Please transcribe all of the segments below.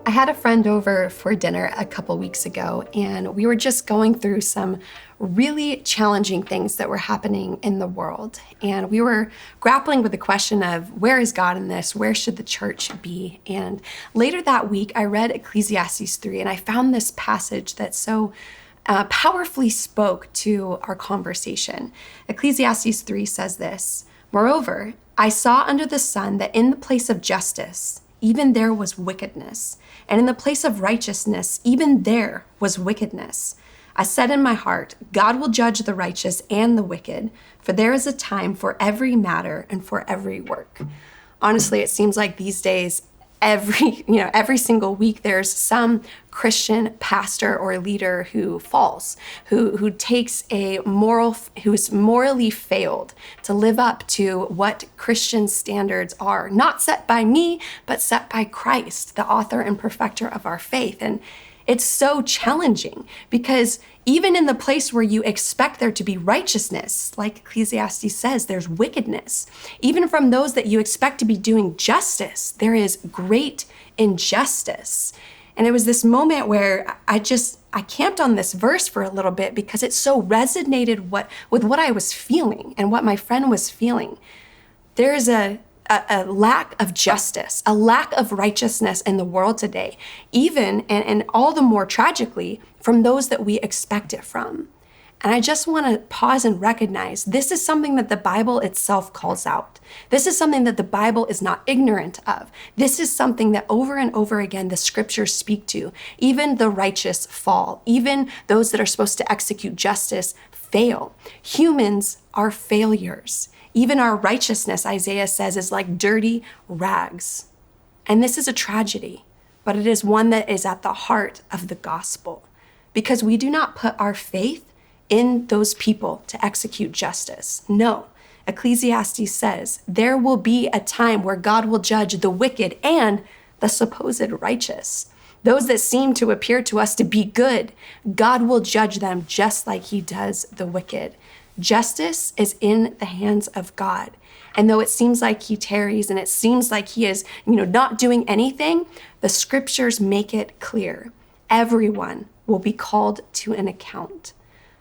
I had a friend over for dinner a couple weeks ago, and we were just going through some really challenging things that were happening in the world. And we were grappling with the question of where is God in this? Where should the church be? And later that week, I read Ecclesiastes 3, and I found this passage that so powerfully spoke to our conversation. Ecclesiastes 3 says this: "Moreover, I saw under the sun that in the place of justice, even there was wickedness, and in the place of righteousness, even there was wickedness. I said in my heart, God will judge the righteous and the wicked, for there is a time for every matter and for every work." Honestly, it seems like these days, every single week, there's some Christian pastor or leader who falls, who takes who's morally failed to live up to what Christian standards are, not set by me, but set by Christ, the author and perfecter of our faith. And it's so challenging because even in the place where you expect there to be righteousness, like Ecclesiastes says, there's wickedness. Even from those that you expect to be doing justice, there is great injustice. And it was this moment where I camped on this verse for a little bit because it so resonated with what I was feeling and what my friend was feeling. There is a lack of justice, a lack of righteousness in the world today, even and all the more tragically from those that we expect it from. And I just want to pause and recognize this is something that the Bible itself calls out. This is something that the Bible is not ignorant of. This is something that over and over again the scriptures speak to. Even the righteous fall. Even those that are supposed to execute justice fail. Humans are failures. Even our righteousness, Isaiah says, is like dirty rags. And this is a tragedy, but it is one that is at the heart of the gospel because we do not put our faith in those people to execute justice. No, Ecclesiastes says there will be a time where God will judge the wicked and the supposed righteous. Those that seem to appear to us to be good, God will judge them just like he does the wicked. Justice is in the hands of God. And though it seems like he tarries and it seems like he is, not doing anything, the scriptures make it clear. Everyone will be called to an account.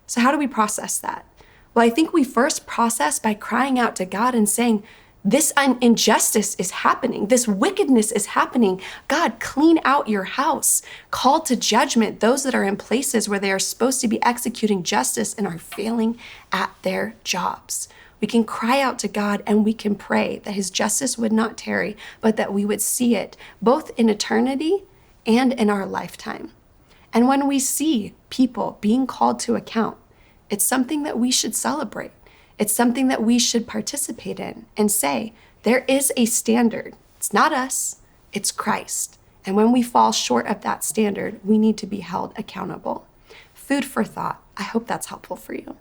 So how do we process that? Well, I think we first process by crying out to God and saying, this injustice is happening. This wickedness is happening. God, clean out your house. Call to judgment those that are in places where they are supposed to be executing justice and are failing at their jobs. We can cry out to God and we can pray that his justice would not tarry, but that we would see it both in eternity and in our lifetime. And when we see people being called to account, it's something that we should celebrate. It's something that we should participate in and say, there is a standard. It's not us, it's Christ. And when we fall short of that standard, we need to be held accountable. Food for thought. I hope that's helpful for you.